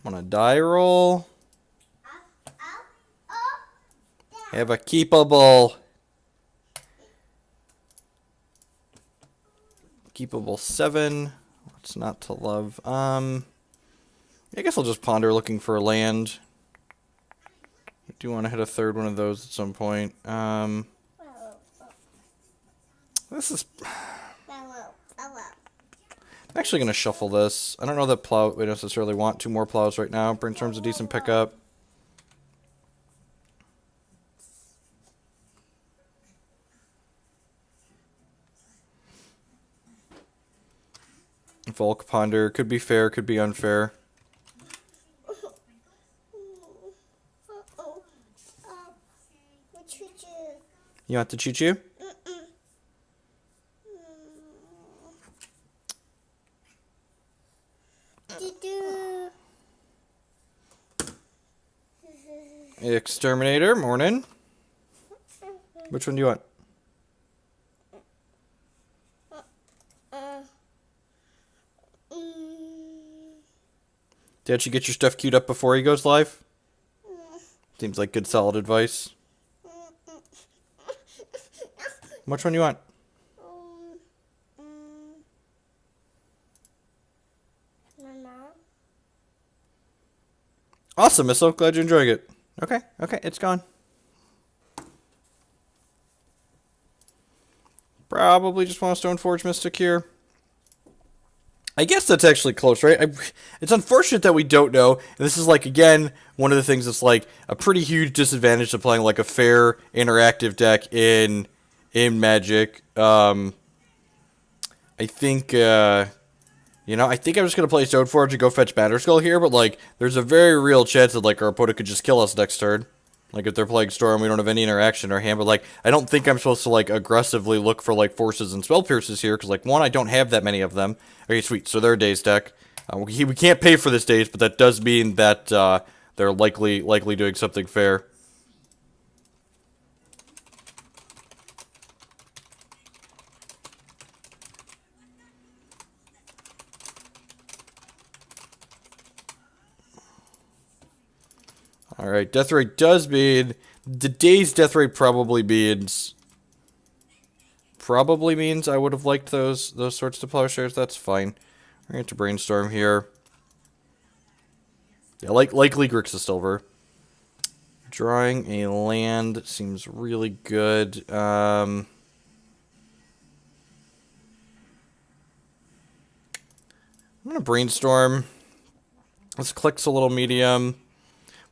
On a die roll. Have a keepable. Keepable 7. What's not to love? I guess I'll just ponder looking for a land. I do want to hit a third one of those at some point. This is... I'm actually going to shuffle this. I don't know that we necessarily want 2 more plows right now. Brainstorm's a decent pickup. Volk Ponder. Could be fair, could be unfair. You want the choo-choo? Exterminator, morning. Which one do you want? Did you get your stuff queued up before he goes live? Seems like good solid advice. Which one do you want? Awesome, Missile. Glad you're enjoying it. Okay, it's gone. Probably just want a Stoneforge Mystic here. I guess that's actually close, right? It's unfortunate that we don't know. And this is, like, again, one of the things that's, like, a pretty huge disadvantage to playing, like, a fair interactive deck in Magic. I think, you know, I think I'm just going to play Stoneforge and go fetch Batterskull here, but, like, there's a very real chance that, like, our opponent could just kill us next turn. Like, if they're playing Storm, we don't have any interaction in our hand, but, like, I don't think I'm supposed to, like, aggressively look for, like, Forces and Spell Pierces here, because, like, one, I don't have that many of them. Okay, sweet, so they're a Daze deck. We can't pay for this Daze, but that does mean that, they're likely doing something fair. Alright, death rate does mean... The Daze death rate probably means I would have liked those sorts of Plowshares. That's fine. We're going to Brainstorm here. Yeah, likely Grixis Silver. Drawing a land seems really good. I'm going to Brainstorm. This clicks a little medium.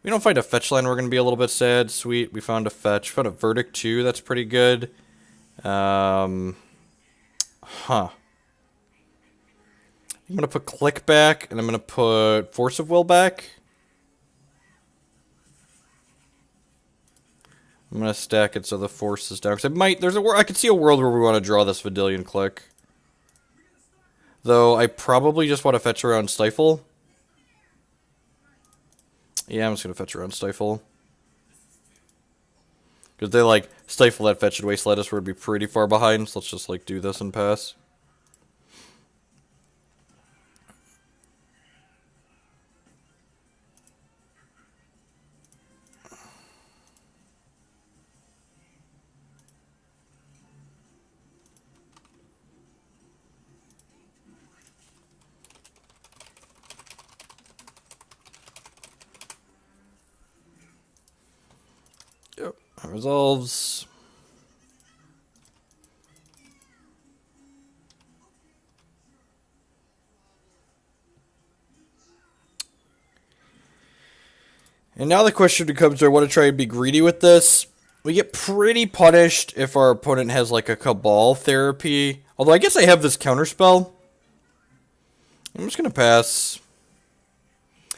We don't find a fetch land, we're going to be a little bit sad. Sweet, we found a fetch. Found a Verdict too, that's pretty good. I'm going to put Click back, and I'm going to put Force of Will back. I'm going to stack it so the Force is down. Because I could see a world where we want to draw this Vendilion Clique. Though, I probably just want to fetch around Stifle. Yeah, I'm just going to fetch around Stifle. Because they, like, Stifle that fetch and Waste Lettuce would be pretty far behind, so let's just, like, do this and pass. That resolves. And now the question becomes, do I want to try and be greedy with this? We get pretty punished if our opponent has like a Cabal therapy. Although I guess I have this Counterspell. I'm just going to pass.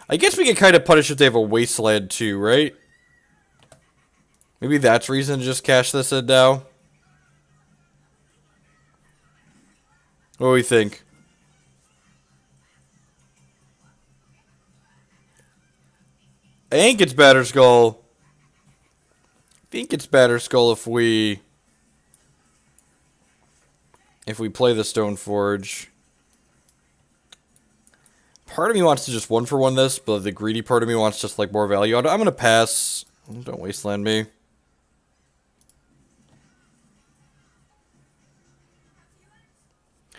I guess we get kind of punished if they have a Wasteland too, right? Maybe that's reason to just cash this in now. What do we think? I think it's Batterskull. I think it's Batterskull if we play the Stoneforge. Part of me wants to just 1-for-1 this, but the greedy part of me wants just like more value. I'm gonna pass. Don't wasteland me.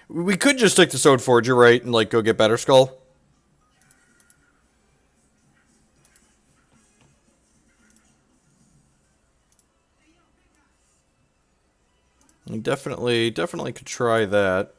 We could just stick to Stoneforge, you're right, and like go get Batterskull. We definitely could try that.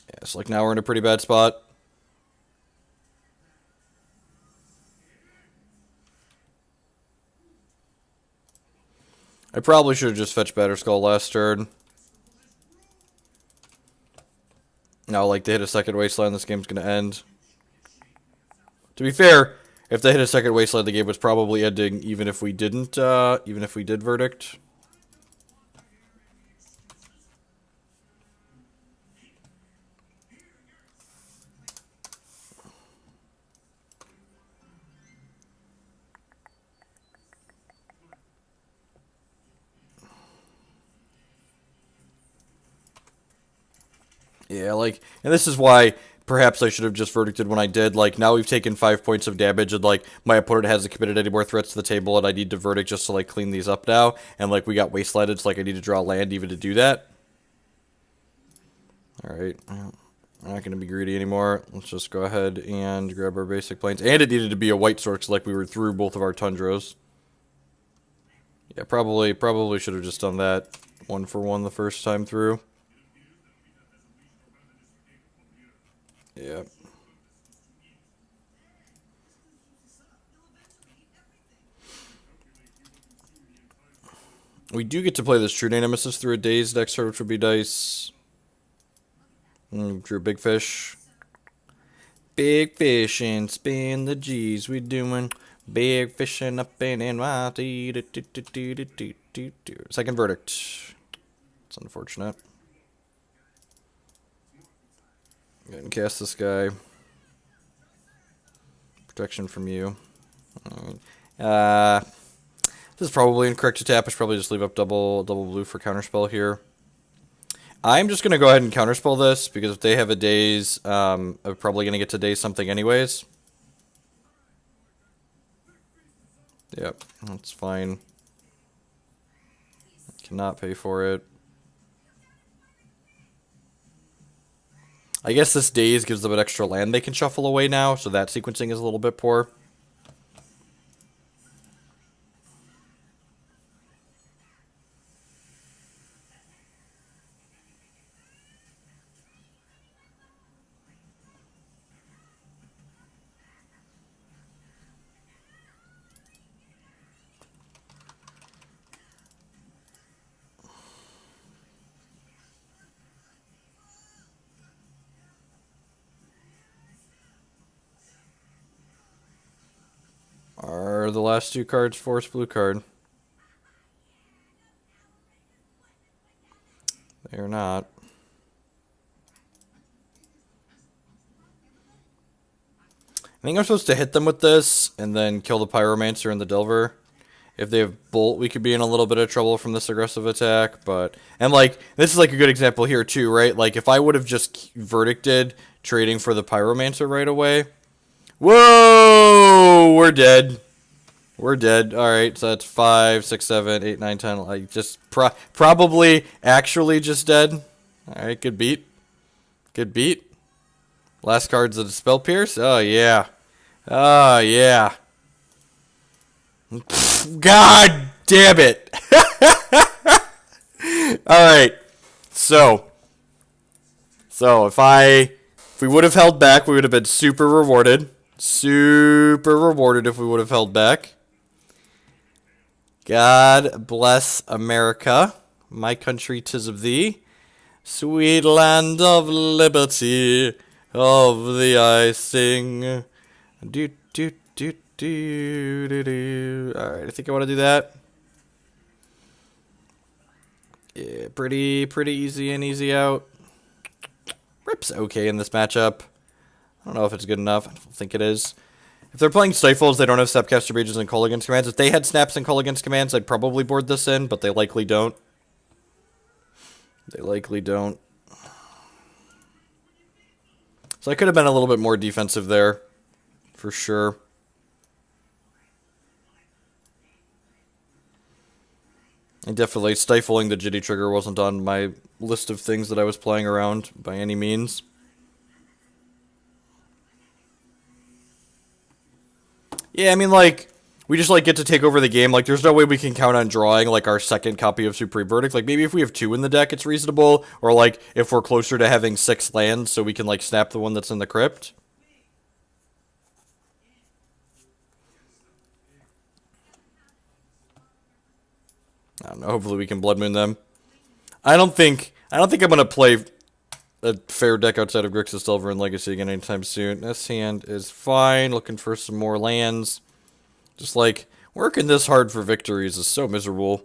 Yeah, so like now we're in a pretty bad spot. I probably should have just fetched Batterskull last turn. Now, like, they hit a second wasteland, this game's gonna end. To be fair, if they hit a second wasteland, the game was probably ending even if we didn't, even if we did verdict. Yeah, like, and this is why perhaps I should have just verdicted when I did. Like, now we've taken 5 points of damage, and, like, my opponent hasn't committed any more threats to the table, and I need to verdict just to, like, clean these up now. And, like, we got wastelanded, so, like, I need to draw land even to do that. Alright, well, I'm not going to be greedy anymore. Let's just go ahead and grab our basic planes. And it needed to be a white source, like we were through both of our Tundras. Yeah, probably should have just done that 1-for-1 the first time through. Yeah. We do get to play this True-Name Nemesis through a Dazed next turn, which would be nice. Drew Big Fish. Big fish and spin the G's. We doing big fishing up in NYT. Second verdict. It's unfortunate. Go ahead and cast this guy. Protection from you. This is probably incorrect to tap. I should probably just leave up double blue for Counterspell here. I'm just going to go ahead and Counterspell this, because if they have a Daze, I'm probably going to get to Daze something anyways. Yep, that's fine. Cannot pay for it. I guess this Daze gives them an extra land they can shuffle away now, so that sequencing is a little bit poor. Are the last two cards force blue card? They are not. I think I'm supposed to hit them with this and then kill the Pyromancer and the Delver. If they have Bolt, we could be in a little bit of trouble from this aggressive attack. But and like this is like a good example here too, right? Like if I would have just verdicted trading for the Pyromancer right away. Whoa! We're dead. We're dead. Alright, so that's 5, 6, 7, 8, 9, 10. Like just probably actually just dead. Alright, good beat. Good beat. Last card's a Spell Pierce? Oh yeah. Oh yeah. God damn it. Alright. So if we would have held back, we would have been super rewarded. Super rewarded if we would have held back. God bless America. My country 'tis of thee. Sweet land of liberty. Of the icing. Do. Alright, I think I want to do that. Yeah, pretty easy in, easy out. Rip's okay in this matchup. I don't know if it's good enough. I don't think it is. If they're playing Stifles, they don't have Snapcaster Mages and Call Against commands. If they had Snaps and Call Against commands, I'd probably board this in, but they likely don't. They likely don't. So I could have been a little bit more defensive there, for sure. And definitely stifling the Jitte trigger wasn't on my list of things that I was playing around by any means. Yeah, I mean, like, we just, like, get to take over the game. Like, there's no way we can count on drawing, like, our second copy of Supreme Verdict. Like, maybe if we have 2 in the deck, it's reasonable. Or, like, if we're closer to having 6 lands, so we can, like, snap the one that's in the crypt. I don't know, hopefully we can Blood Moon them. I don't think I'm gonna play a fair deck outside of Grixis Silver and Legacy again anytime soon. This hand is fine, looking for some more lands. Just like, working this hard for victories is so miserable.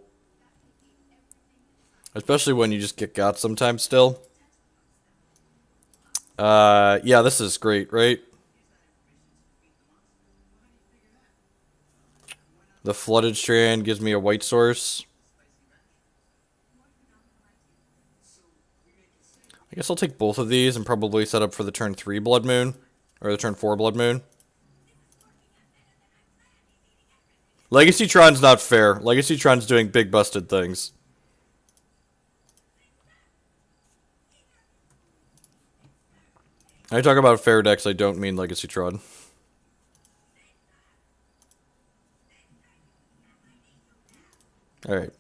Especially when you just get got sometimes still. Yeah, this is great, right? The Flooded Strand gives me a white source. I guess I'll take both of these and probably set up for the turn 3 Blood Moon. Or the turn 4 Blood Moon. Legacy Tron's not fair. Legacy Tron's doing big busted things. I talk about fair decks, I don't mean Legacy Tron. Alright.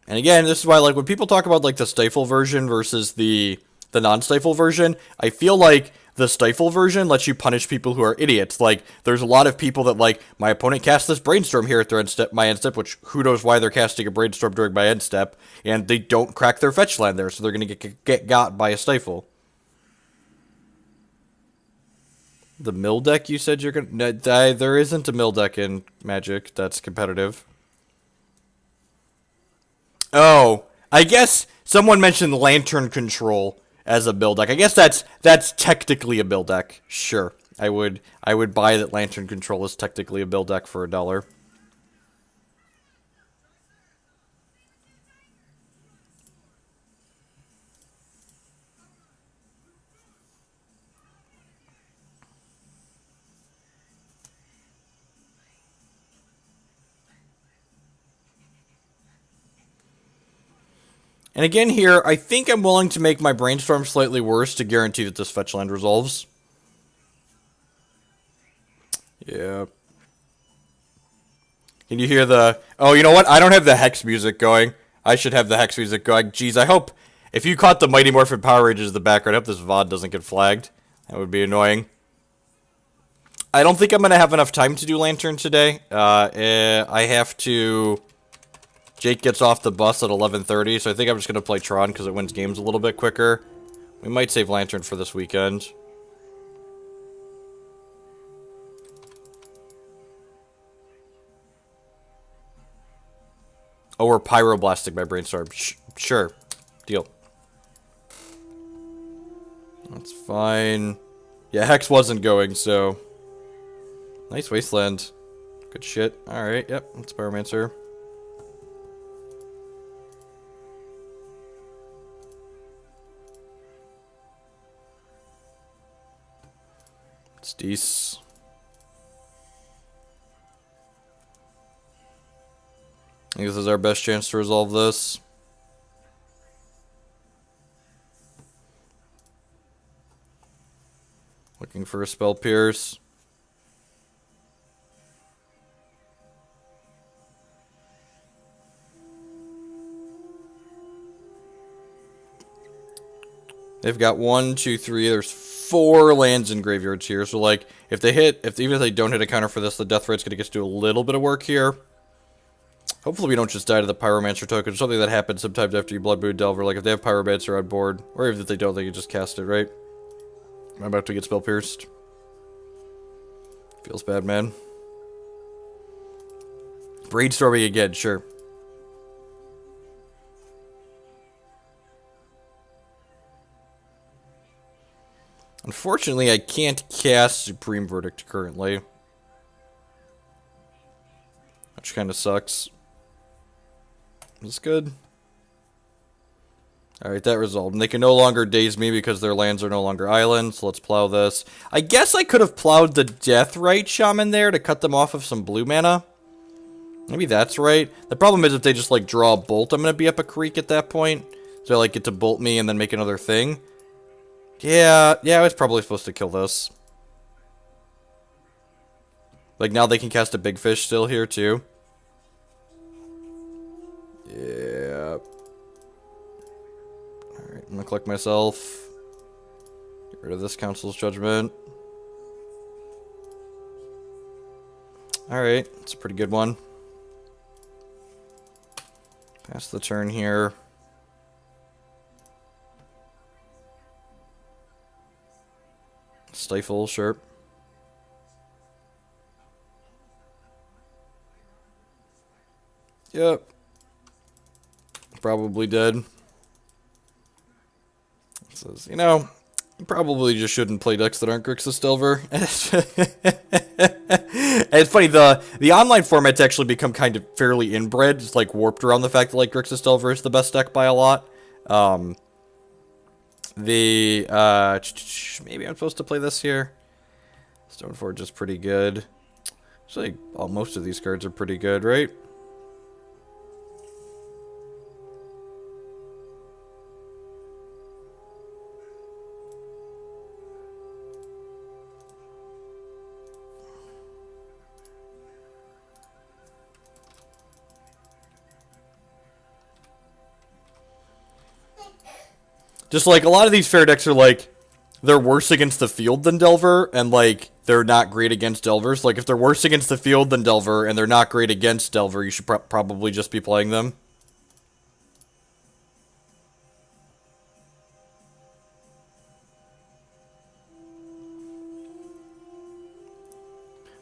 And again, this is why, like, when people talk about, like, the Stifle version versus the non-Stifle version, I feel like the Stifle version lets you punish people who are idiots. Like, there's a lot of people that, like, my opponent cast this Brainstorm here at their my end step, which who knows why they're casting a Brainstorm during my end step, and they don't crack their fetch land there, so they're going to get got by a Stifle. The mill deck you said you're going to... There isn't a mill deck in Magic that's competitive. Oh, I guess someone mentioned Lantern Control as a build deck. I guess that's technically a build deck. Sure, I would buy that Lantern Control is technically a build deck for $1. And again here, I think I'm willing to make my Brainstorm slightly worse to guarantee that this fetch land resolves. Yeah. Can you hear the... Oh, you know what? I don't have the Hex music going. I should have the Hex music going. Jeez, I hope... If you caught the Mighty Morphin Power Rages in the background, I hope this VOD doesn't get flagged. That would be annoying. I don't think I'm going to have enough time to do Lantern today. I have to... Jake gets off the bus at 11:30, so I think I'm just going to play Tron because it wins games a little bit quicker. We might save Lantern for this weekend. Oh, we're Pyroblasting my Brainstorm. Sure. Deal. That's fine. Yeah, Hex wasn't going, so... Nice Wasteland. Good shit. Alright, yep, that's Pyromancer. It's decent. I think this is our best chance to resolve this. Looking for a Spell Pierce. They've got 1, 2, 3. There's 4 lands in graveyards here. So, like, if they hit, even if they don't hit a counter for this, the Death Rate's going to get to do a little bit of work here. Hopefully we don't just die to the Pyromancer token. Something that happens sometimes after you Blood Moon Delver. Like, if they have Pyromancer on board, or even if they don't, they can just cast it, right? I'm about to get Spell Pierced. Feels bad, man. Brainstorming again, sure. Unfortunately, I can't cast Supreme Verdict currently. Which kind of sucks. That's good. Alright, that resolved. And they can no longer daze me because their lands are no longer islands. So let's plow this. I guess I could have plowed the Deathrite Shaman there to cut them off of some blue mana. Maybe that's right. The problem is if they just, like, draw a bolt, I'm going to be up a creek at that point. So I, like, get to bolt me and then make another thing. Yeah, I was probably supposed to kill this. Like, now they can cast a big fish still here, too. Yeah. Alright, I'm gonna collect myself. Get rid of this Council's Judgment. Alright, it's a pretty good one. Pass the turn here. Stifle, sure. Yep. Probably dead. It says, you know, you probably just shouldn't play decks that aren't Grixis Delver. It's funny, the online format's actually become kind of fairly inbred. It's like warped around the fact that like Grixis Delver is the best deck by a lot. Maybe I'm supposed to play this here. Stoneforge is pretty good. Actually, most of these cards are pretty good, right? Just like a lot of these fair decks are like, they're worse against the field than Delver, and like, they're not great against Delvers. Like, if they're worse against the field than Delver, and they're not great against Delver, you should probably just be playing them.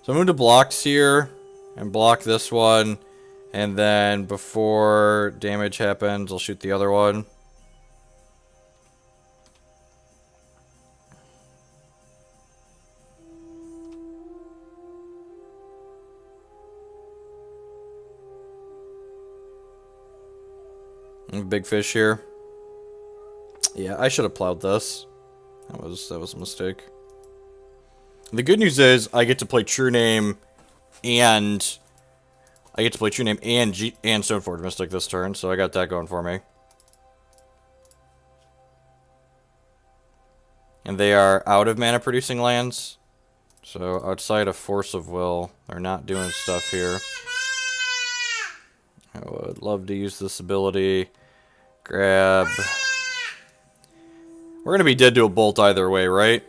So I'm going to blocks here, and block this one, and then before damage happens, I'll shoot the other one. Big fish here. Yeah, I should have plowed this. That was a mistake. The good news is I get to play True-Name and Stoneforge Mystic this turn, so I got that going for me. And they are out of mana producing lands. So outside of Force of Will, they're not doing stuff here. I would love to use this ability. Grab. We're going to be dead to a bolt either way, right?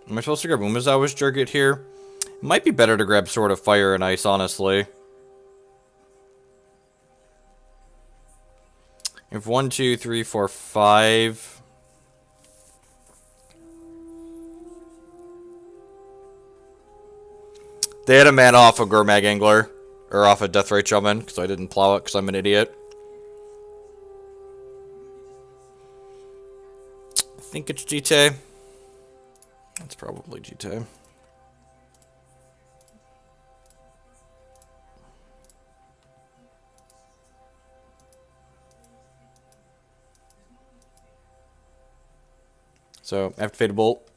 Am I supposed to grab Umezawa's Jurgit here? It might be better to grab Sword of Fire and Ice, honestly. If 1, 2, 3, 4, 5. They had a mana off of Gormag Angler. Or off of Deathrite Shaman, because I didn't plow it because I'm an idiot. I think it's Jitte. It's probably Jitte. So, activate a bolt.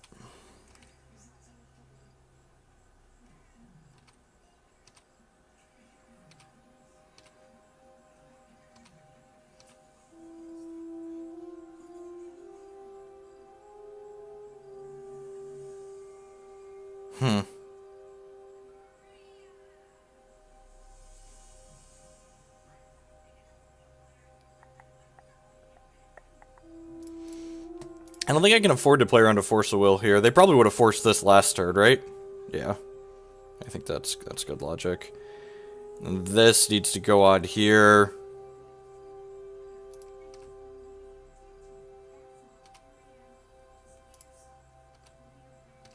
I don't think I can afford to play around a Force of Will here. They probably would have forced this last turn, right? Yeah. I think that's good logic. And this needs to go on here.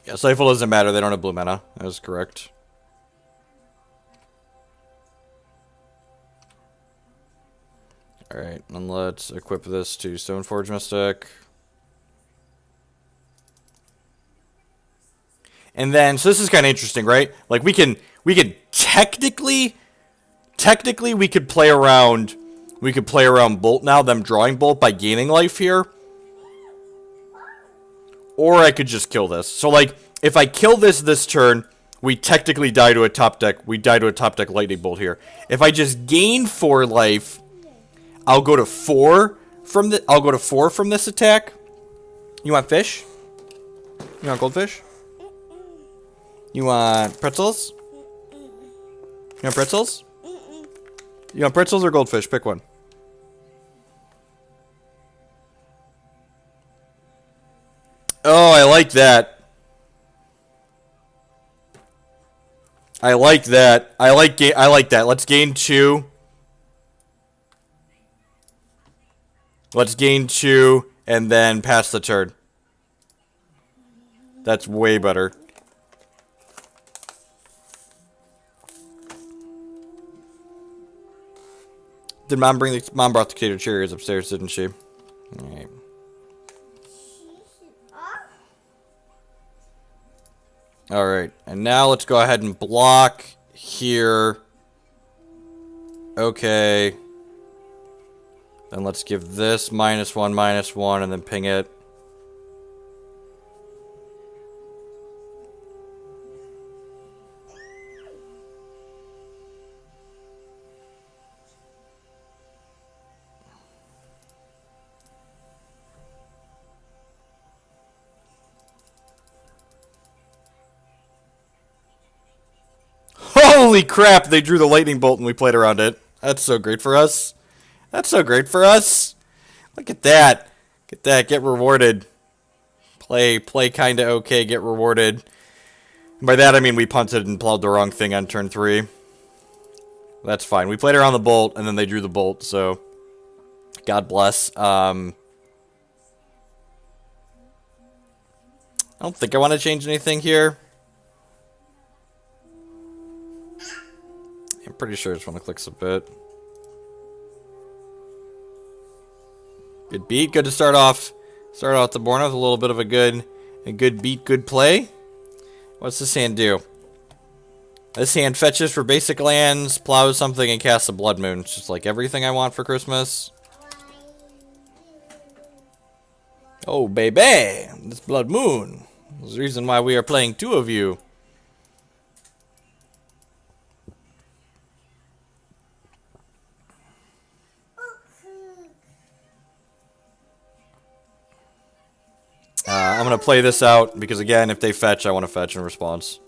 Yeah, Stifle doesn't matter. They don't have blue mana. That is correct. Alright, and let's equip this to Stoneforge Mystic. And then, so this is kind of interesting, right? Like, we can technically, we could play around Bolt now, them drawing Bolt by gaining life here. Or I could just kill this. So, like, if I kill this turn, we technically die to a top deck. We die to a top deck Lightning Bolt here. If I just gain 4 life, I'll go to 4 from this attack. You want fish? You want goldfish? You want pretzels? You want pretzels? You want pretzels or goldfish? Pick one. Oh, I like that. I like that. I like that. Let's gain 2. Let's gain 2 and then pass the turn. That's way better. Did Mom brought the catered cherries upstairs, didn't she? Alright. Alright, and now let's go ahead and block here. Okay. Then let's give this -1/-1 and then ping it. Holy crap, they drew the lightning bolt and we played around it. That's so great for us. That's so great for us. Look at that. Get that. Get rewarded. Play kinda okay. Get rewarded. And by that I mean we punted and plowed the wrong thing on turn 3. That's fine. We played around the bolt and then they drew the bolt, so God bless. I don't think I want to change anything here. I'm pretty sure I just want to click submit. Good beat. Good to start off the board with a little bit of a good beat, good play. What's this hand do? This hand fetches for basic lands, plows something, and casts a Blood Moon. It's just like everything I want for Christmas. Oh, baby! This Blood Moon. There's the reason why we are playing 2 of you. I'm going to play this out, because again, if they fetch, I want to fetch in response.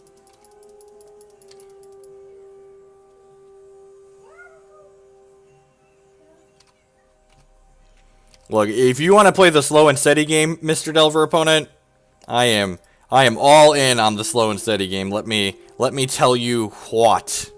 Look, if you want to play the slow and steady game, Mr. Delver opponent, I am all in on the slow and steady game. Let me tell you what.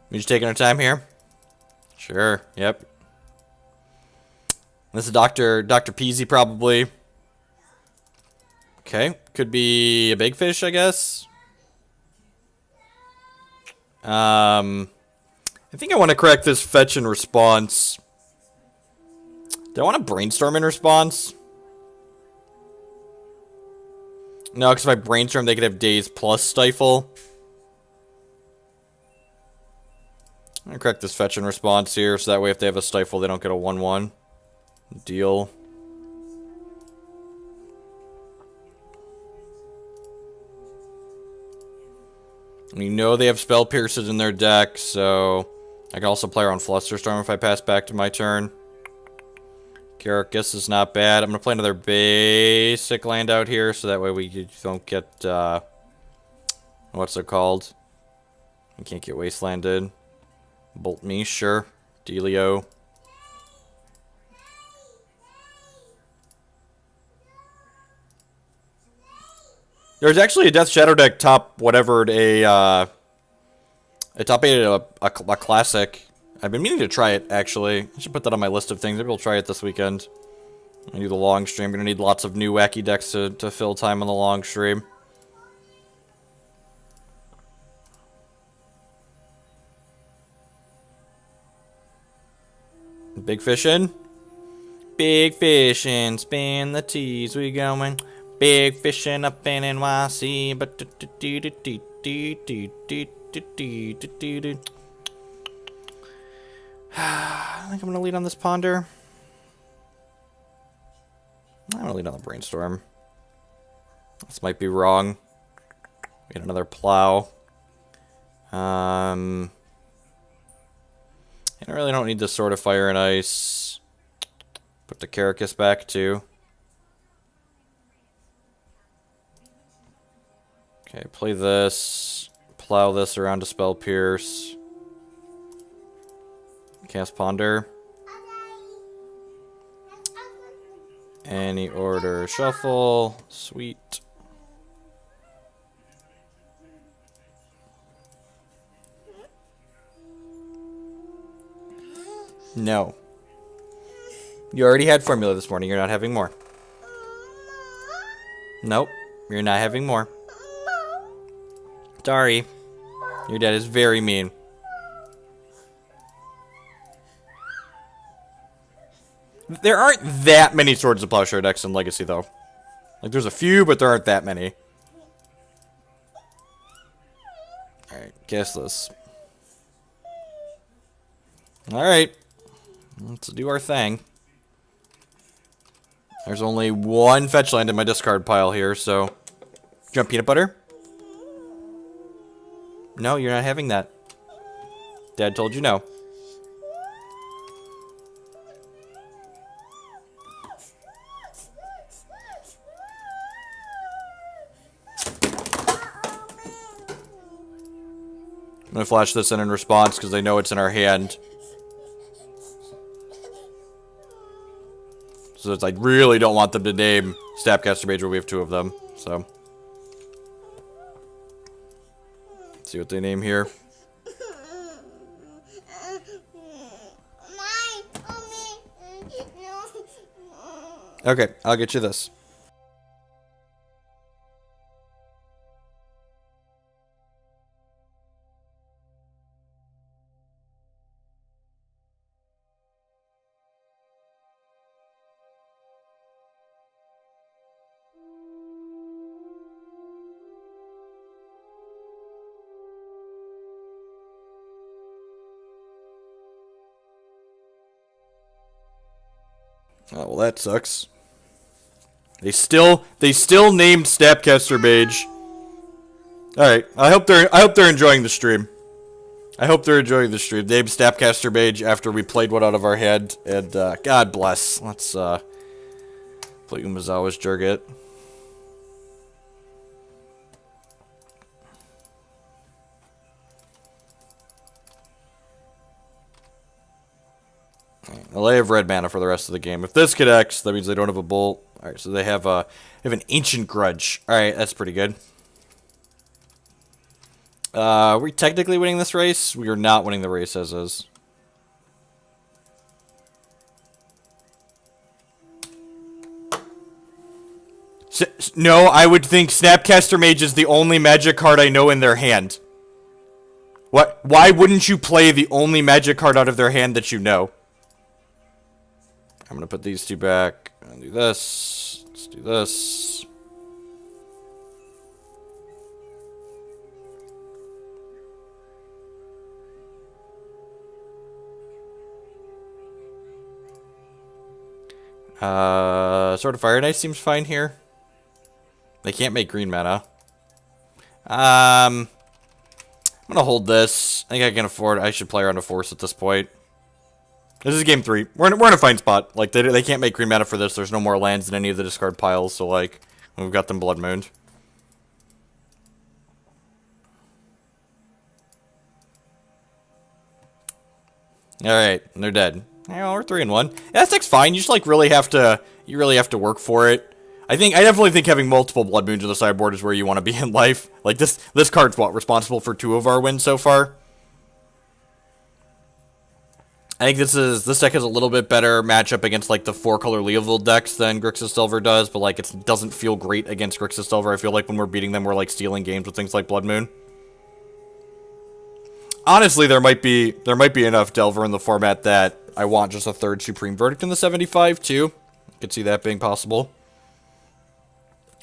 We just taking our time here? Sure, yep. This is Dr. Peasy, probably. Okay, could be a big fish, I guess. I think I want to correct this fetch in response. Do I want to brainstorm in response? No, because if I brainstorm, they could have daze plus stifle. I'm going to correct this fetch in response here, so that way if they have a stifle, they don't get a 1/1. Deal. We know they have Spell Pierces in their deck, so I can also play around Flusterstorm if I pass back to my turn. Karakas is not bad. I'm going to play another basic land out here, so that way we don't get, what's it called? We can't get wastelanded. Bolt me, sure. Dealio. There's actually a Death Shadow deck top whatever a top 8 a classic. I've been meaning to try it actually. I should put that on my list of things. Maybe I'll try it this weekend. I do the long stream. Gonna need lots of new wacky decks to fill time on the long stream. Big fish in. Big fish in. Spin the T's. We going. Big fishing up in NYC. But I think I'm gonna lead on this ponder. I'm gonna lead on the brainstorm. This might be wrong. We get another plow. I really don't need this Sword of Fire and Ice. Put the Karakas back too. Okay, play this. Plow this around to Spell Pierce. Cast Ponder. Any order. Shuffle. Sweet. No. You already had formula this morning. You're not having more. Nope. You're not having more. Sorry. Your dad is very mean. There aren't that many Swords of Plowshare decks in Legacy, though. Like, there's a few, but there aren't that many. Alright, guess this. Alright. Let's do our thing. There's only one fetch land in my discard pile here, so... Jump peanut butter? No, you're not having that. Dad told you no. I'm gonna flash this in response because they know it's in our hand. So it's like, really don't want them to name Snapcaster Mage when we have two of them. So. Let's see what they name here. Okay, I'll get you this. Oh, well, that sucks. They still named Snapcaster Mage. All right, I hope they're enjoying the stream. I hope they're enjoying the stream. Named Snapcaster Mage after we played one out of our head, and God bless. Let's play Umezawa's Jurgit. Well, they have red mana for the rest of the game. If this connects, that means they don't have a bolt. Alright, so they have an Ancient Grudge. Alright, that's pretty good. Are we technically winning this race? We are not winning the race as is. No, I would think Snapcaster Mage is the only magic card I know in their hand. What? Why wouldn't you play the only magic card out of their hand that you know? I'm gonna put these two back. I'll do this. Let's do this. Sword of Fire and Ice seems fine here. They can't make green mana. I'm gonna hold this. I think I can afford. I should play around a force at this point. This is game 3. We're in a fine spot. Like, they can't make green mana for this. There's no more lands in any of the discard piles, so, like, we've got them Blood Mooned. Alright, and they're dead. Yeah, we're 3-1. Yeah, that deck's fine. You just, like, really have to work for it. I definitely think having multiple Blood Moons on the sideboard is where you want to be in life. Like, this card's, what, responsible for 2 of our wins so far? I think this deck has a little bit better matchup against like the 4-color Leovold decks than Grixis Delver does, but like it doesn't feel great against Grixis Delver. I feel like when we're beating them, we're like stealing games with things like Blood Moon. Honestly, there might be enough Delver in the format that I want just a 3rd Supreme Verdict in the 75 too. I could see that being possible.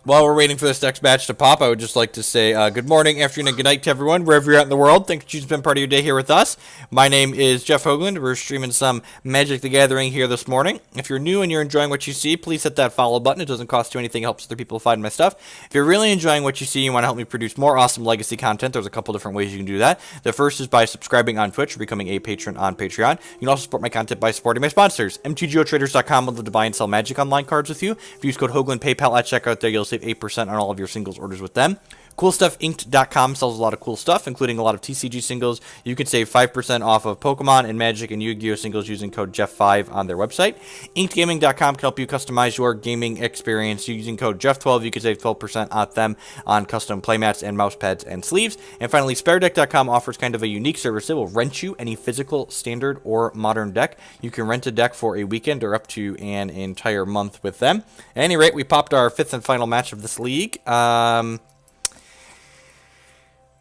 While we're waiting for this next match to pop, I would just like to say good morning, afternoon, and good night to everyone, wherever you're at in the world. Thanks you've been part of your day here with us. My name is Jeff Hoagland. We're streaming some Magic the Gathering here this morning. If you're new and you're enjoying what you see, please hit that follow button. It doesn't cost you anything. It helps other people find my stuff. If you're really enjoying what you see and you want to help me produce more awesome Legacy content, there's a couple different ways you can do that. The first is by subscribing on Twitch or becoming a patron on Patreon. You can also support my content by supporting my sponsors. MTGOtraders.com would love to buy and sell Magic Online cards with you. If you use code Hoagland PayPal at checkout there, you'll save 8% on all of your singles orders with them. CoolStuffInked.com sells a lot of cool stuff, including a lot of TCG singles. You can save 5% off of Pokemon and Magic and Yu-Gi-Oh! Singles using code Jeff5 on their website. InkedGaming.com can help you customize your gaming experience using code Jeff12. You can save 12% off them on custom playmats and mouse pads and sleeves. And finally, SpareDeck.com offers kind of a unique service. They will rent you any physical, standard, or modern deck. You can rent a deck for a weekend or up to an entire month with them. At any rate, we popped our 5th and final match of this league.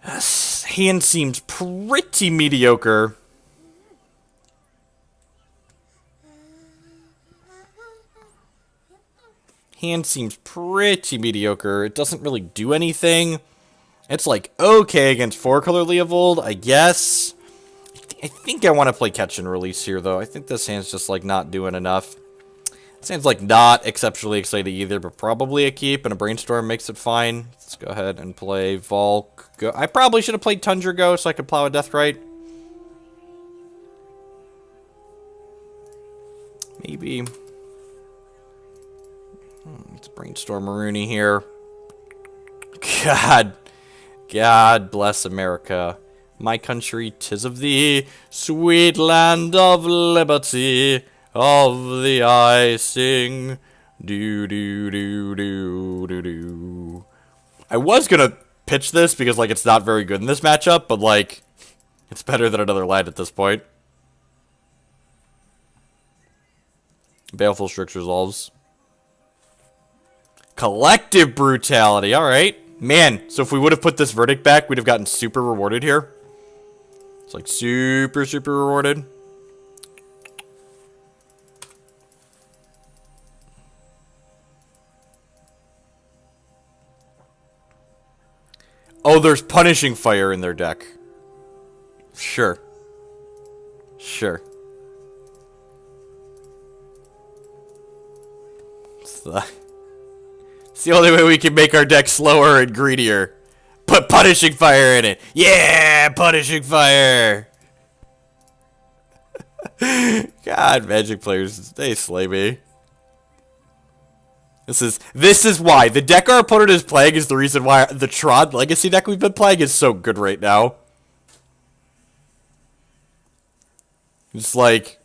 Hand seems pretty mediocre. Hand seems pretty mediocre. It doesn't really do anything. It's like okay against 4-color Leovold, I guess. I think I want to play catch and release here, though. I think this hand's just like not doing enough. This hand's like not exceptionally exciting either, but probably a keep, and a Brainstorm makes it fine. Let's go ahead and play Volk. I probably should have played Tundra Go so I could plow a Deathrite. Maybe. Let's Brainstorm Marooney here. God bless America. My country, 'tis of thee, sweet land of liberty, of the I sing. Do do do do do do. I was gonna pitch this because like it's not very good in this matchup, but like it's better than another land at this point. Baleful Strix resolves. Collective Brutality. All right, man. So if we would have put this verdict back, we'd have gotten super rewarded here. It's like super rewarded. Oh, there's Punishing Fire in their deck. Sure. Sure. It's the only way we can make our deck slower and greedier. Put Punishing Fire in it. Yeah, Punishing Fire. God, Magic players, they slay me. This is why the deck our opponent is playing is the reason why the Tron Legacy deck we've been playing is so good right now. It's like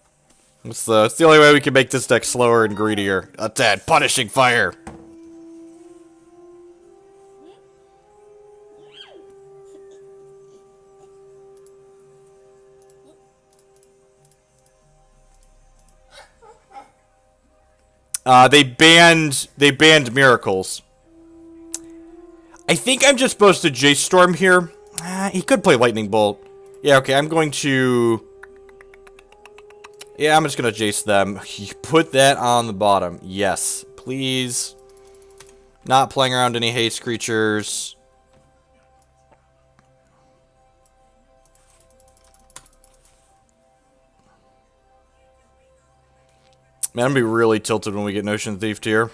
it's the only way we can make this deck slower and greedier. That's that Punishing Fire. They banned Miracles. I think I'm just supposed to Jace Storm here. He could play Lightning Bolt. Yeah, okay, I'm going to... Yeah, I'm just going to Jace them. Put that on the bottom. Yes, please. Not playing around any haste creatures. Man, I'm gonna be really tilted when we get Notion Thief tier.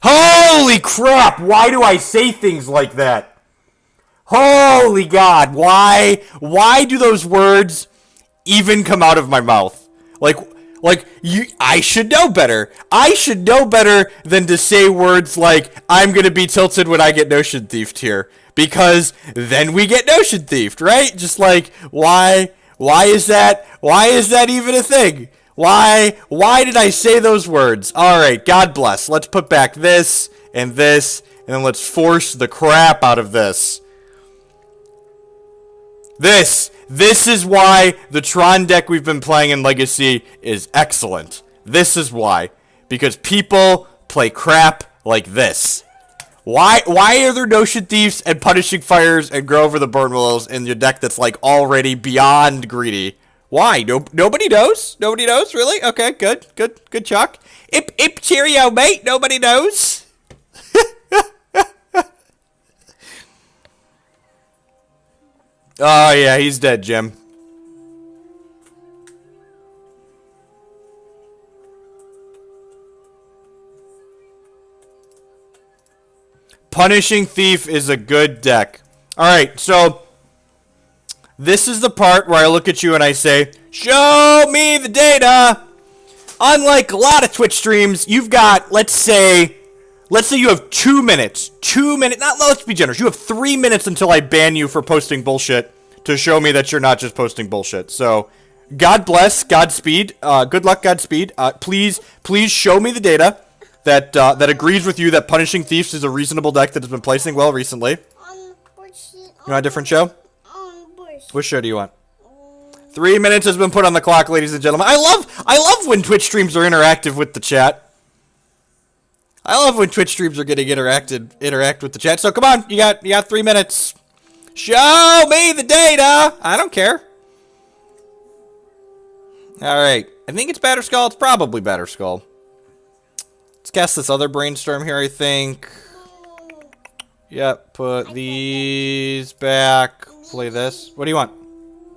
Holy crap! Why do I say things like that? Holy God! Why do those words even come out of my mouth? I should know better. I should know better than to say words like, I'm gonna be tilted when I get Notion Thiefed here. Because then we get Notion Thiefed, right? Just like, why is that? Why is that even a thing? Why did I say those words? Alright, God bless. Let's put back this, and then let's force the crap out of this. This is why the Tron deck we've been playing in Legacy is excellent. This is why. Because people play crap like this. Why are there Notion Thieves and Punishing Fires and Grow Over the Burn Willows in your deck that's like already beyond greedy? Why? Nobody knows? Nobody knows? Really? Okay, good Chuck. Ip cheerio, mate. Nobody knows. Oh yeah, he's dead, Jim. Punishing Thief is a good deck. Alright, so this is the part where I look at you and I say, show me the data! Unlike a lot of Twitch streams, you've got, let's say you have 2 minutes. 2 minutes, let's be generous. You have 3 minutes until I ban you for posting bullshit to show me that you're not just posting bullshit. So, God bless, Godspeed, good luck, Godspeed. Please show me the data that agrees with you that Punishing Thieves is a reasonable deck that has been placing well recently. You want a different show? Which show do you want? 3 minutes has been put on the clock, ladies and gentlemen. I love when Twitch streams are interactive with the chat. I love when Twitch streams are getting interact with the chat. So come on, you got 3 minutes. Show me the data. I don't care. All right, I think it's Batterskull. It's probably Batterskull. Let's cast this other Brainstorm here, I think. Yep, put these back. Play this. What do you want?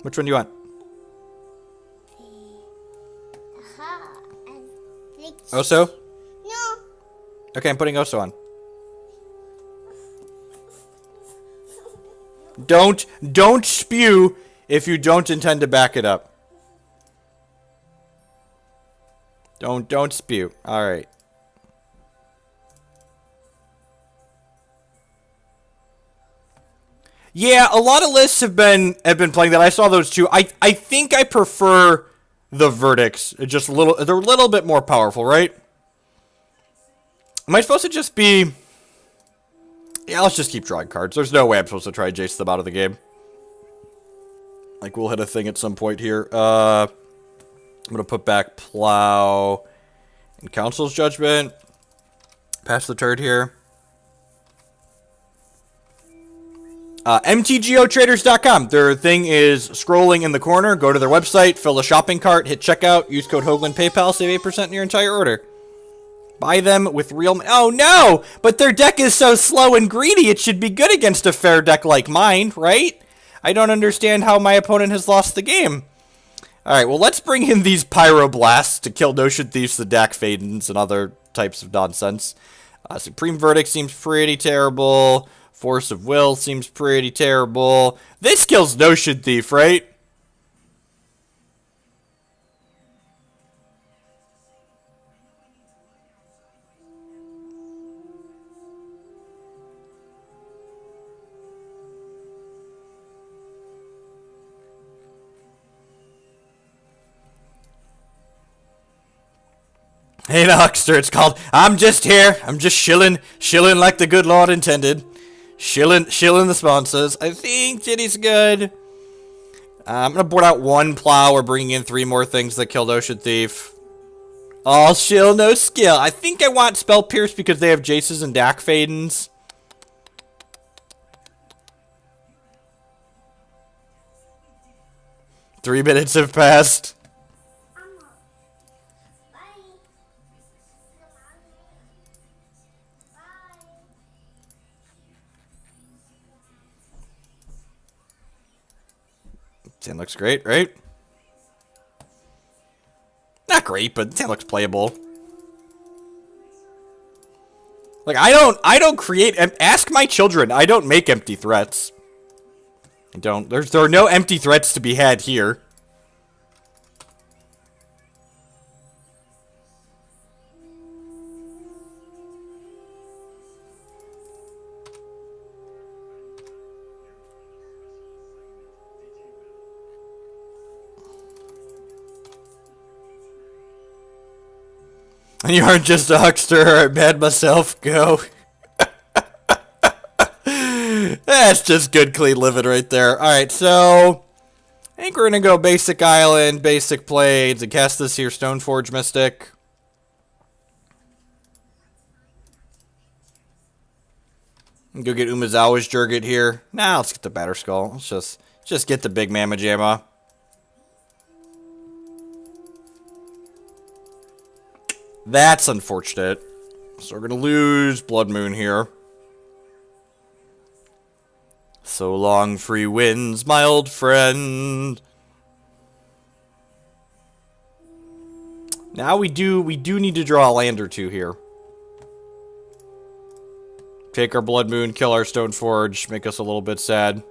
Which one do you want? Oso? No. Okay, I'm putting Oso on. Don't spew if you don't intend to back it up. Don't spew. All right. Yeah, a lot of lists have been playing that. I saw those too. I think I prefer the verdicts. Just a little, they're a little bit more powerful, right? Am I supposed to just be? Yeah, let's just keep drawing cards. There's no way I'm supposed to try Jace them out of the game. Like we'll hit a thing at some point here. I'm gonna put back Plow and Council's Judgment. Pass the turd here. MTGOtraders.com. Their thing is scrolling in the corner. Go to their website, fill a shopping cart, hit checkout, use code Hoagland PayPal, save 8% in your entire order. Buy them with real... Oh, no! But their deck is so slow and greedy, it should be good against a fair deck like mine, right? I don't understand how my opponent has lost the game. Alright, well, let's bring in these Pyroblasts to kill Notion Thieves, the Dak Fadens, and other types of nonsense. Supreme Verdict seems pretty terrible. Force of Will seems pretty terrible. This kills Notion Thief, right? Hey, the huckster, it's called I'm just here. I'm just shilling like the good Lord intended. Shilling the sponsors. I think Jitte's good. I'm gonna board out one Plow. We're bringing in 3 more things that kill Notion Thief. All shill, no skill. I think I want Spell Pierce because they have Jaces and Dak Fadens. Three minutes have passed. 10 looks great, right? Not great, but 10 looks playable. Like, I don't create... Ask my children. I don't make empty threats. I don't... There are no empty threats to be had here. And you aren't just a huckster, I mad myself, go. That's just good, clean living right there. Alright, so I think we're going to go basic island, basic blades, and cast this here Stoneforge Mystic. Go get Umezawa's Jurgit here. Nah, let's get the Batterskull. Let's just get the big Mamma Jamma. That's unfortunate. So we're going to lose Blood Moon here. So long, free winds, my old friend. Now we do need to draw a land or two here. Take our Blood Moon, kill our Stoneforge, make us a little bit sad.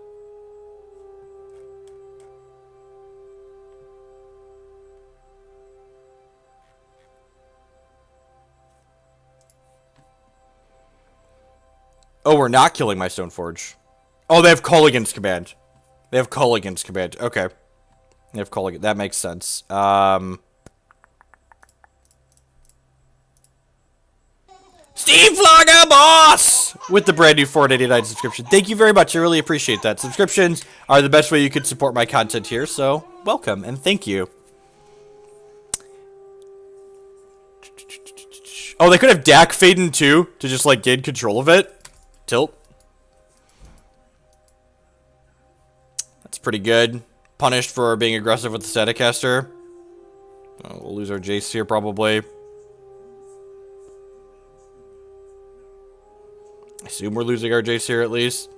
Oh, we're not killing my Stoneforge. Oh, they have Culligan's Command. They have Culligan's Command. Okay. They have Culligan. That makes sense. Steve Vlogger Boss! With the brand new $4.99 subscription. Thank you very much. I really appreciate that. Subscriptions are the best way you could support my content here, so welcome and thank you. Oh, they could have Dak Faden too, to just, like, gain control of it. Tilt. That's pretty good. Punished for being aggressive with the Staticaster. Oh, we'll lose our Jace here, probably. I assume we're losing our Jace here, at least.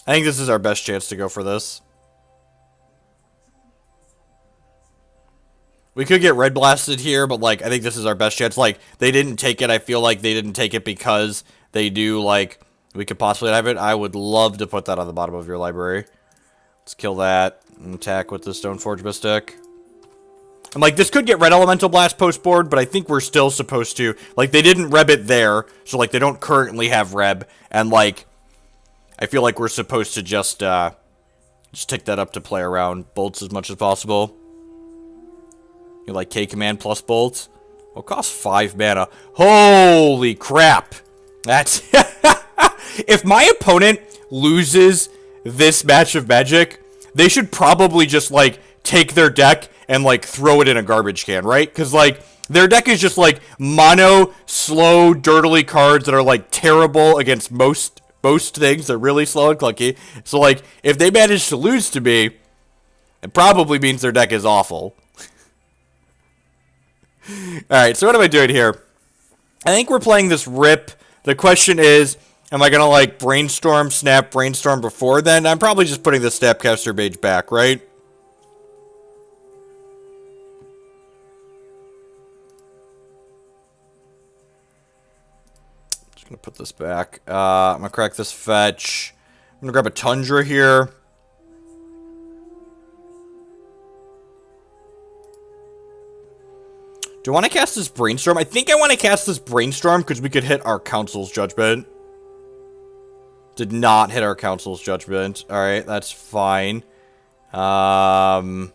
I think this is our best chance to go for this. We could get red blasted here, but, like, I think this is our best chance. Like, they didn't take it. I feel like they didn't take it because they do, like, we could possibly have it. I would love to put that on the bottom of your library. Let's kill that and attack with the Stoneforge Mystic. And, like, this could get red Elemental Blast post-board, but I think we're still supposed to. Like, they didn't reb it there, so, like, they don't currently have reb. And, like, I feel like we're supposed to just take that up to play around bolts as much as possible. You like K-Command plus bolts? Well, it costs 5 mana. Holy crap! That's... If my opponent loses this match of Magic, they should probably just, like, take their deck and, like, throw it in a garbage can, right? Because, like, their deck is just, like, mono, slow, dirtily cards that are, like, terrible against most things. They're really slow and clunky. So, like, if they manage to lose to me, it probably means their deck is awful. Alright, so what am I doing here? I think we're playing this Rip. The question is, am I going to, like, Brainstorm, Snap, Brainstorm before then? I'm probably just putting the Snapcaster Mage back, right? Just going to put this back. I'm going to crack this fetch. I'm going to grab a Tundra here. Do I want to cast this Brainstorm? I think I want to cast this Brainstorm because we could hit our Council's Judgment. Did not hit our Council's Judgment. Alright, that's fine. I'm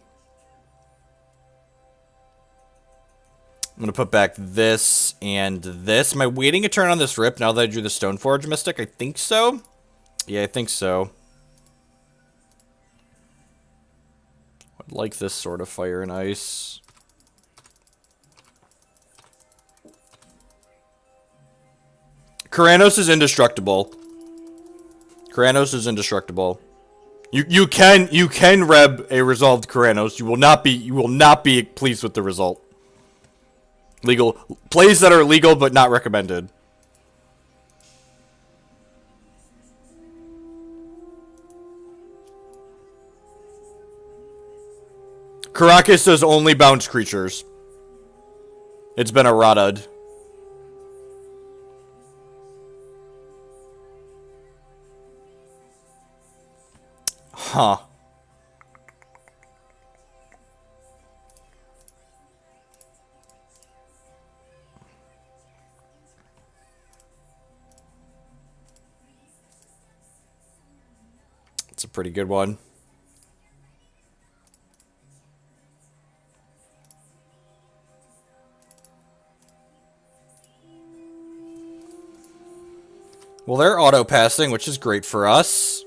going to put back this and this. Am I waiting a turn on this Rip now that I drew the Stoneforge Mystic? I think so. Yeah, I think so. I'd like this sort of Fire and Ice. Karakas is indestructible. Karakas is indestructible. You can reb a resolved Karakas. You will not be pleased with the result. Legal plays that are legal but not recommended. Karakas does only bounce creatures. It's been errated. Huh. It's a pretty good one. Well, they're auto-passing, which is great for us.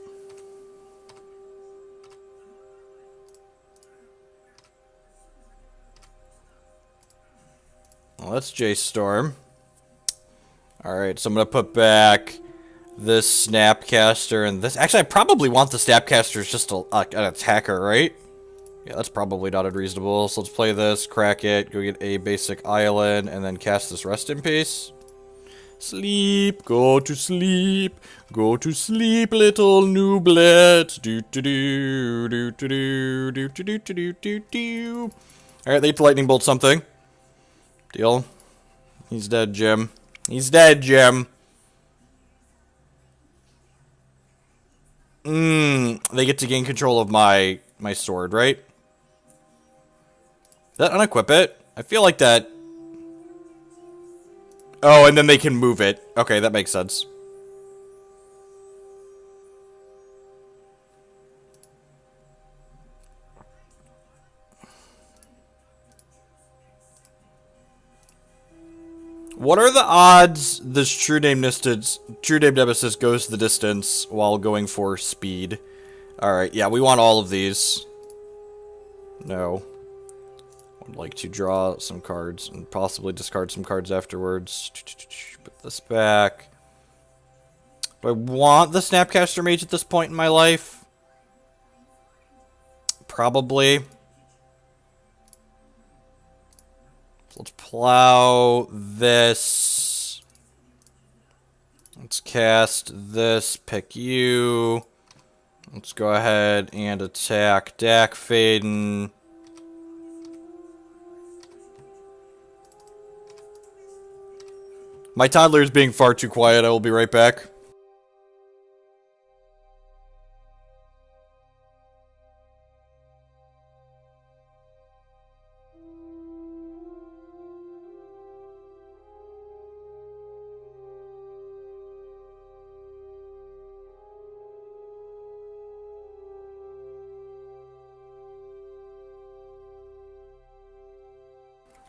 Well, that's Jace Storm. Alright, so I'm going to put back this Snapcaster and this. Actually, I probably want the Snapcaster as just an attacker, right? Yeah, that's probably not unreasonable. So let's play this, crack it, go get a basic island, and then cast this Rest in Peace. Sleep, go to sleep, little nooblet. Do do do do do do do do do do do. All right, they need to lightning bolt something. Deal. He's dead, Jim. He's dead, Jim. They get to gain control of my sword, right? That unequip it. I feel like that. Oh, and then they can move it. Okay, that makes sense. What are the odds this True-Name Nemesis goes the distance while going for speed? Alright, yeah, we want all of these. No. I'd like to draw some cards and possibly discard some cards afterwards. Put this back. Do I want the Snapcaster Mage at this point in my life? Probably. So let's plow this. Let's cast this, pick you. Let's go ahead and attack Dak Faden. My toddler is being far too quiet. I will be right back.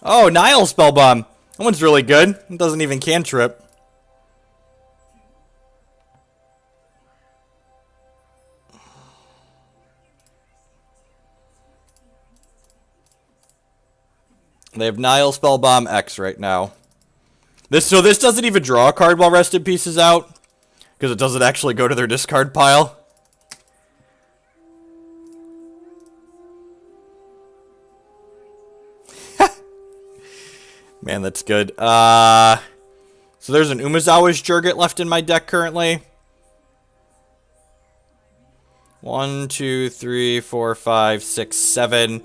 Oh, Nile Spellbomb. That one's really good. It doesn't even cantrip. They have Nile Spellbomb X right now. So this doesn't even draw a card while Rest in Peace is out, because it doesn't actually go to their discard pile. Man, that's good. So there's an Umezawa's Jurgit left in my deck currently. 1, 2, 3, 4, 5, 6, 7.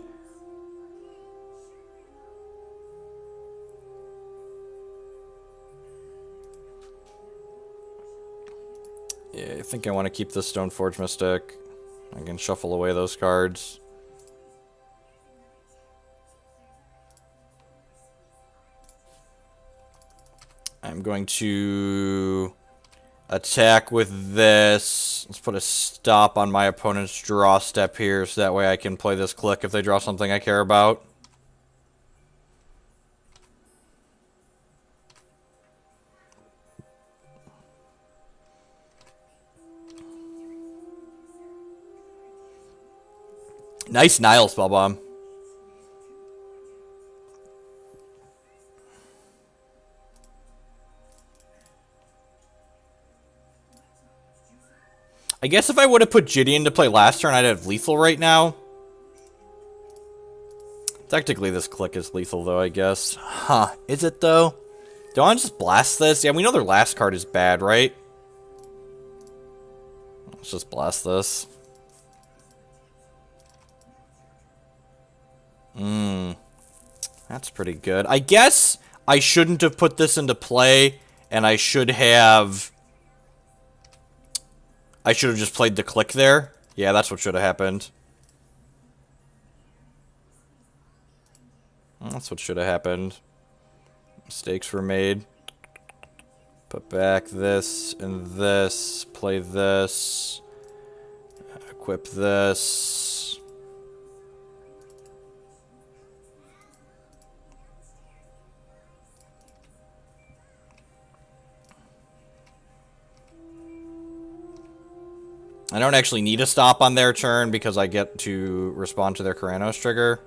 Yeah, I think I want to keep this Stoneforge Mystic. I can shuffle away those cards. I'm going to attack with this. Let's put a stop on my opponent's draw step here, so that way I can play this Clique if they draw something I care about. Nice Nile Spellbomb. I guess if I would have put Jitte into play last turn, I'd have lethal right now. Technically, this Clique is lethal, though, I guess. Huh. Is it, though? Do I want to just blast this? Yeah, we know their last card is bad, right? Let's just blast this. That's pretty good. I guess I shouldn't have put this into play, and I should have just played the Clique there. Yeah, that's what should have happened. That's what should have happened. Mistakes were made. Put back this and this. Play this. Equip this. I don't actually need a stop on their turn because I get to respond to their Karanos trigger.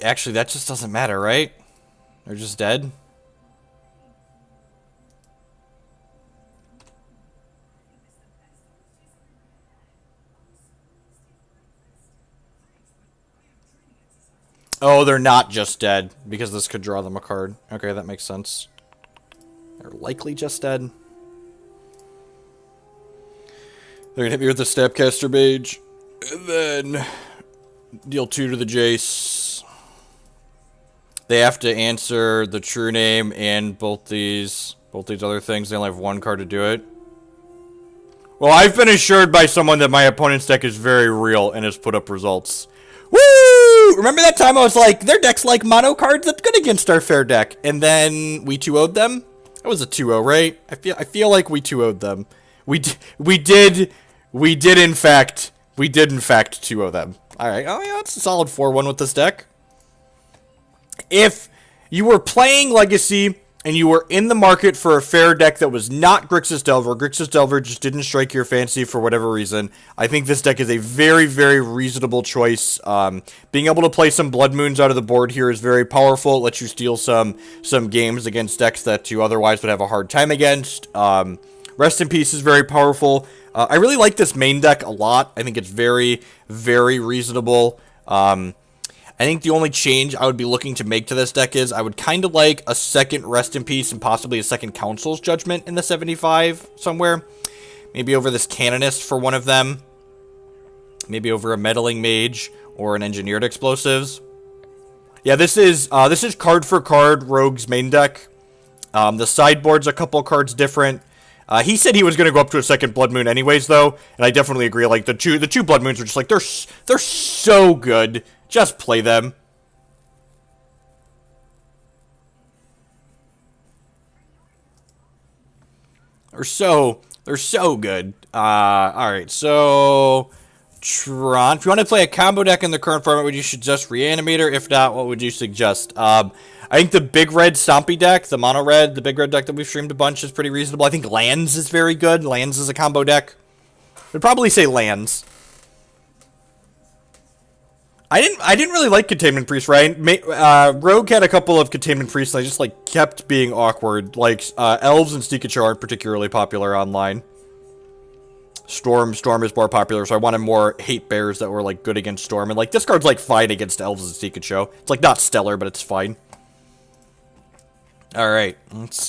Actually, that just doesn't matter, right? They're just dead. Oh, they're not just dead, because this could draw them a card. Okay, that makes sense. They're likely just dead. They're gonna hit me with the Snapcaster Mage, and then deal 2 to the Jace. They have to answer the true name and both these other things. They only have 1 card to do it. Well, I've been assured by someone that my opponent's deck is very real and has put up results. Woo! Remember that time I was like, their deck's like mono cards, that's good against our fair deck. And then we 2-0'd them? That was a 2-0, right? I feel like we 2-0'd them. We did in fact 2-0 them. Alright, oh yeah, that's a solid 4-1 with this deck. If you were playing Legacy and you were in the market for a fair deck that was not Grixis Delver just didn't strike your fancy for whatever reason, I think this deck is a very, very reasonable choice. Being able to play some Blood Moons out of the board here is very powerful. It lets you steal some games against decks that you otherwise would have a hard time against. Rest in Peace is very powerful. I really like this main deck a lot. I think it's very, very reasonable. I think the only change I would be looking to make to this deck is I would kind of like a second Rest in Peace and possibly a second Council's Judgment in the 75 somewhere. Maybe over this Canonist for one of them. Maybe over a Meddling Mage or an Engineered Explosives. Yeah, this is card for card Rogue's main deck. The sideboard's a couple cards different. He said he was going to go up to a second Blood Moon anyways, though, and I definitely agree. Like, the two Blood Moons are just like, they're so good. Just play them. They're so good. Alright, so Tron. If you want to play a combo deck in the current format, would you suggest Reanimator? If not, what would you suggest? I think the big red Stompy deck, the mono red, the big red deck that we've streamed a bunch is pretty reasonable. I think Lands is very good. Lands is a combo deck. I'd probably say Lands. I didn't really like Containment Priest, right? Rogue had a couple of Containment Priests, and I just, like, kept being awkward. Like, Elves and Stikacho aren't particularly popular online. Storm is more popular, so I wanted more Hate Bears that were, like, good against Storm. And, like, this card's, like, fine against Elves and Stikacho. It's, like, not stellar, but it's fine. Alright, let's